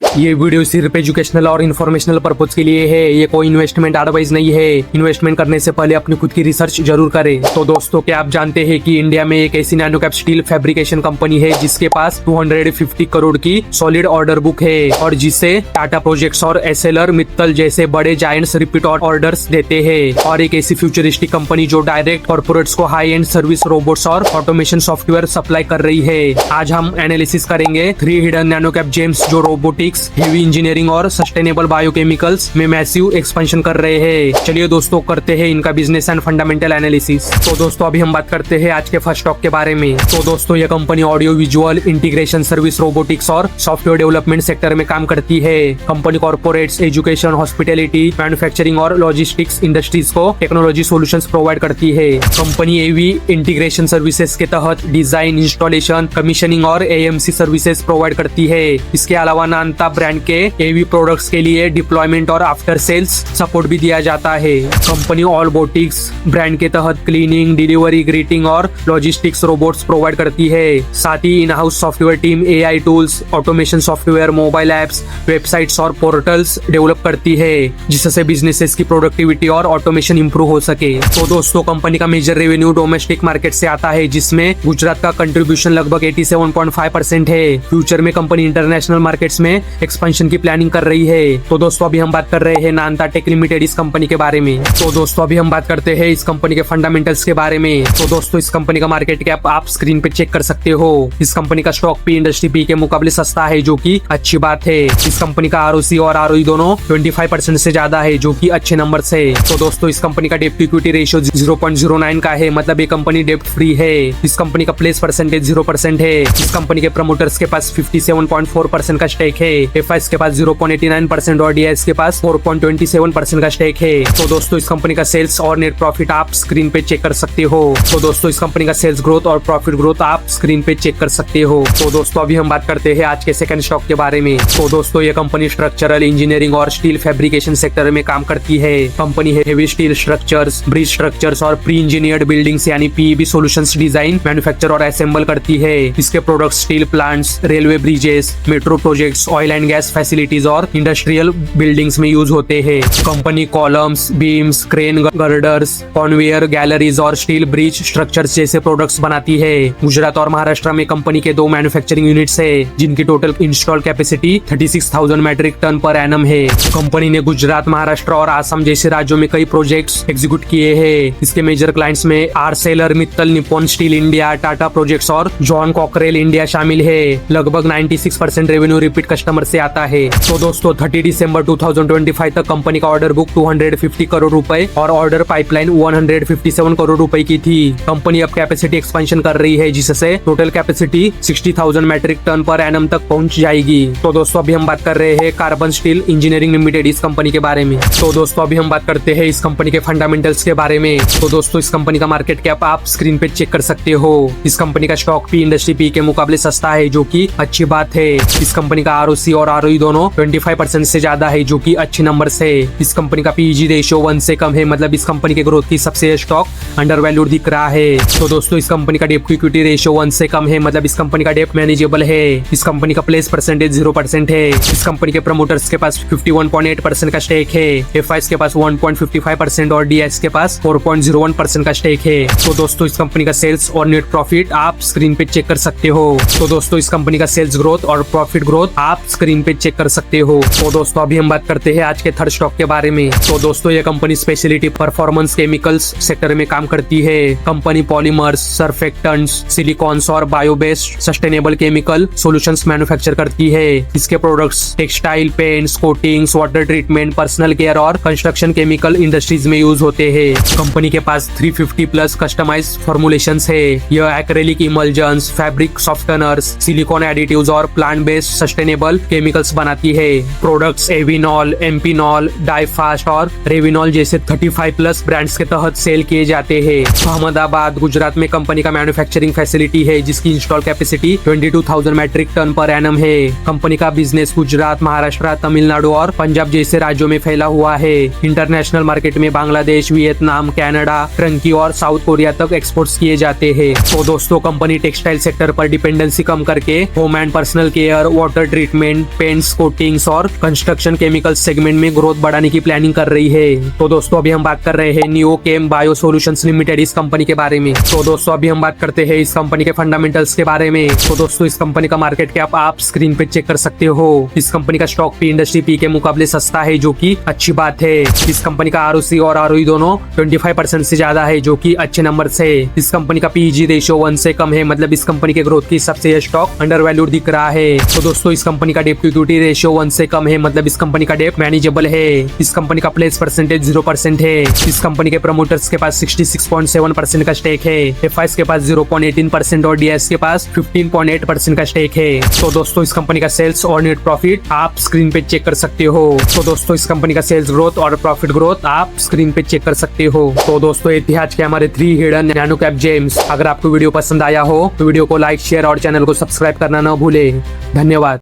ये वीडियो सिर्फ एजुकेशनल और इन्फॉर्मेशनल पर्पज के लिए है। ये कोई इन्वेस्टमेंट एडवाइस नहीं है। इन्वेस्टमेंट करने से पहले अपनी खुद की रिसर्च जरूर करें। तो दोस्तों, क्या आप जानते हैं कि इंडिया में एक ऐसी नैनोकैप स्टील फैब्रिकेशन कंपनी है जिसके पास 250 करोड़ की सॉलिड ऑर्डर बुक है और जिसे टाटा प्रोजेक्ट्स और एसएलआर मित्तल जैसे बड़े जायंट्स रिपीट ऑर्डर्स देते हैं। और एक ऐसी फ्यूचरिस्टिक कंपनी जो डायरेक्ट कॉर्पोरेट्स को हाई एंड सर्विस रोबोट्स और ऑटोमेशन सॉफ्टवेयर सप्लाई कर रही है। आज हम एनालिसिस करेंगे 3 हिडन नैनोकैप जेम्स जो रोबोटिक्स, हेवी इंजीनियरिंग और सस्टेनेबल बायोकेमिकल्स में मैसिव एक्सपेंशन कर रहे हैं। चलिए दोस्तों, करते हैं इनका बिजनेस एंड फंडामेंटल एनालिसिस। तो दोस्तों, अभी हम बात करते हैं आज के फर्स्ट स्टॉक के बारे में। तो दोस्तों, यह company audio visual integration service, robotics और सॉफ्टवेयर डेवलपमेंट सेक्टर में काम करती है। Company corporates, education, hospitality, manufacturing और लॉजिस्टिक्स इंडस्ट्रीज को टेक्नोलॉजी सॉल्यूशंस प्रोवाइड करती है। कंपनी एवी इंटीग्रेशन सर्विसेज के तहत डिजाइन, इंस्टॉलेशन, कमीशनिंग और एएमसी सर्विसेज प्रोवाइड करती है। इसके अलावा नानता ब्रांड के एवी प्रोडक्ट्स के लिए डिप्लॉयमेंट और आफ्टर सेल्स सपोर्ट भी दिया जाता है। कंपनी ऑलबोटिक्स ब्रांड के तहत क्लीनिंग, डिलीवरी, ग्रीटिंग और लॉजिस्टिक्स रोबोट्स प्रोवाइड करती है। साथ ही in house software team AI tools, automation software, mobile apps, websites और पोर्टल्स डेवलप करती है जिससे बिजनेसेस की प्रोडक्टिविटी और ऑटोमेशन इंप्रूव हो सके। तो दोस्तों, कंपनी का मेजर रेवेन्यू डोमेस्टिक मार्केट से आता है जिसमें गुजरात का कंट्रीब्यूशन लगभग 87.5% है। फ्यूचर में कंपनी इंटरनेशनल मार्केट्स में एक्सपेंशन की प्लानिंग कर रही है। तो दोस्तों, अभी हम बात कर रहे हैं नानता टेक लिमिटेड इस कंपनी के बारे में। तो दोस्तों, अभी हम बात करते हैं इस कंपनी के फंडामेंटल्स के बारे में। तो दोस्तों, इस कंपनी का मार्केट कैप आप स्क्रीन पे चेक कर सकते हो। इस कंपनी का स्टॉक पी इंडस्ट्री पी के मुकाबले सस्ता है जो कि अच्छी बात है। इस कंपनी का आरओसी और आरओई दोनों 25% से ज्यादा है जो कि अच्छे नंबर है। तो दोस्तों, इस कंपनी का डेट टू इक्विटी रेशियो 0.09 का है, मतलब ये कंपनी डेब्ट फ्री है। इस कंपनी का प्लेस परसेंटेज 0% है। इस कंपनी के प्रमोटर्स के पास 57.4% का स्टेक है। एफआईएस के पास 0.89% और डीआईएस के पास 4.27% का स्टेक है। तो दोस्तों, इस कंपनी का सेल्स और नेट प्रॉफिट आप स्क्रीन पे चेक कर सकते हो। तो दोस्तों, इस कंपनी का सेल्स ग्रोथ और प्रॉफिट ग्रोथ आप स्क्रीन पे चेक कर सकते हो। तो दोस्तों, अभी हम बात करते हैं आज के सेकंड स्टॉक के बारे में। तो दोस्तों, ये कंपनी स्ट्रक्चरल इंजीनियरिंग और स्टील फैब्रिकेशन सेक्टर में काम करती है। Company heavy steel structures, bridge structures और प्री इंजीनियर्ड बिल्डिंग्स यानी पीईबी सॉल्यूशंस डिजाइन, मैन्युफैक्चर और असेंबल करती है। इसके products steel plants, railway bridges, metro projects, oil and gas facilities और इंडस्ट्रियल बिल्डिंग्स में यूज होते हैं। Company columns, beams, crane girders, conveyor galleries और स्टील ब्रिज स्ट्रक्चर्स जैसे प्रोडक्ट्स बनाती है। गुजरात और महाराष्ट्र में कंपनी के 2 मैन्युफैक्चरिंग यूनिट्स है जिनकी total install capacity 36,000 metric ton per annum है। कंपनी ने गुजरात, महाराष्ट्र और आसाम जैसे राज्यों में कई प्रोजेक्ट्स एग्जीक्यूट किए हैं। इसके मेजर क्लाइंट्स में Arcelor Mittal, Nippon steel India, Tata projects और जॉन कॉकरेल इंडिया शामिल है। लगभग 96% रेवेन्यू रिपीट कस्टमर से आता है। तो दोस्तों, 30 दिसंबर 2025 तक कंपनी का ऑर्डर बुक 250 करोड़ रुपए और ऑर्डर पाइपलाइन 157 करोड़ रुपए की थी। कंपनी अब कैपेसिटी एक्सपेंशन कर रही है जिससे total capacity 60,000 metric ton per annum तक पहुंच जाएगी। तो दोस्तों, अभी हम बात कर रहे हैं कार्बन स्टील इंजीनियरिंग लिमिटेड इस कंपनी के बारे में। तो दोस्तों, अभी हम बात करते हैं इस कंपनी के फंडामेंटल्स के बारे में। तो दोस्तों, इस कंपनी का मार्केट कैप आप स्क्रीन पे चेक कर सकते हो। इस कंपनी का स्टॉक पी इंडस्ट्री पी के मुकाबले सस्ता है जो कि अच्छी बात है। इस कंपनी का आरओसी और आरओई दोनों 25% से ज्यादा है जो कि अच्छे नंबर्स है। इस कंपनी का पीईजी रेशियो 1 से कम है, मतलब इस कंपनी के ग्रोथ की सबसे स्टॉक अंडर वैल्यूड दिख रहा है। तो दोस्तों, इस कंपनी का डेट टू इक्विटी रेशियो 1 से कम है, मतलब इस कंपनी का डेट मैनेजेबल है। इस कंपनी का प्लेस परसेंटेज 0% है। इस कंपनी के प्रमोटर्स के पास 51.8% का स्टेक है। एफआईएस के पास 1.55% और डीआईएस के पास 4.01% का स्टेक है। तो दोस्तों, इस कंपनी का सेल्स और नेट प्रॉफिट आप स्क्रीन पे चेक कर सकते हो। तो दोस्तों, इस कंपनी का सेल्स ग्रोथ और प्रॉफिट ग्रोथ आप स्क्रीन पे चेक कर सकते हो। तो दोस्तों, अभी हम बात करते हैं आज के थर्ड स्टॉक के बारे में। तो दोस्तों, ये company speciality performance chemicals sector में काम करती है। कंपनी पॉलीमर्स, सर्फेक्टेंट्स, सिलिकॉन्स और bio based sustainable chemical solutions manufacture करती है। इसके products textile, paints, coatings, water treatment, personal care और कंस्ट्रक्शन केमिकल इंडस्ट्रीज में यूज होते हैं। कंपनी के पास 350 प्लस कस्टमाइज्ड फॉर्मुलेशंस है। यह acrylic emulsions, fabric softeners, silicone additives और प्लांट बेस्ड सस्टेनेबल केमिकल्स बनाती है। प्रोडक्ट्स एविनॉल, एम्पिनॉल, डाइफास्ट और रेविनॉल जैसे 35 प्लस ब्रांड्स के तहत सेल किए जाते हैं। अहमदाबाद, गुजरात में कंपनी का मैन्युफैक्चरिंग फैसिलिटी है जिसकी install capacity 22,000 metric ton per annum है। कंपनी का बिजनेस गुजरात, महाराष्ट्र, तमिलनाडु और पंजाब जैसे राज्यों में फैला हुआ है। इंटरनेशनल मार्केट में बांग्लादेश, वियतनाम, कनाडा, टर्की और साउथ कोरिया तक एक्सपोर्ट्स किए जाते हैं। तो दोस्तों, कंपनी टेक्सटाइल सेक्टर पर डिपेंडेंसी कम करके home and personal care, water treatment, cement, paints, coatings और कंस्ट्रक्शन केमिकल सेगमेंट में ग्रोथ बढ़ाने की प्लानिंग कर रही है। तो दोस्तों अभी हम बात कर रहे हैं नियोकेम बायो सॉल्यूशंस लिमिटेड इस कंपनी के बारे में। तो दोस्तों अभी हम बात करते हैं इस कंपनी के फंडामेंटल्स के बारे में। तो दोस्तों इस कंपनी का मार्केट कैप आप स्क्रीन पे चेक कर सकते हो। इस कंपनी का स्टॉक पी इंडस्ट्री पी के मुकाबले सस्ता है, जो कि अच्छी बात है। इस कंपनी का आरओसी और आरओई दोनों 25% से ज्यादा है, जो कि अच्छे नंबर से। इस कंपनी का पीजी रेशियो 1 से कम है, मतलब इस कंपनी के ग्रोथ की हिसाब से यह स्टॉक अंडर वैल्यूड दिख रहा है। तो दोस्तों इस कंपनी का डेट टू इक्विटी रेशियो 1 से कम है, मतलब इस कंपनी का डेट मैनेजेबल है। इस कंपनी का प्लेस परसेंटेज 0% है। इस कंपनी के प्रमोटर्स के पास 66.7% का स्टेक है। एफआईएस के पास 0.18% और डीएस के पास 15.8% का स्टेक है। तो दोस्तों इस कंपनी का सेल्स और नेट प्रॉफिट आप स्क्रीन पे चेक कर सकते हो। तो दोस्तों इस कंपनी का सेल्स ग्रोथ और प्रॉफिट ग्रोथ आप स्क्रीन पे चेक कर सकते हो। तो दोस्तों इतिहास के हमारे 3 हिडन नैनो कैप जेम्स। अगर आपको वीडियो पसंद आया हो तो वीडियो को लाइक, शेयर और चैनल को सब्सक्राइब करना न भूले। धन्यवाद।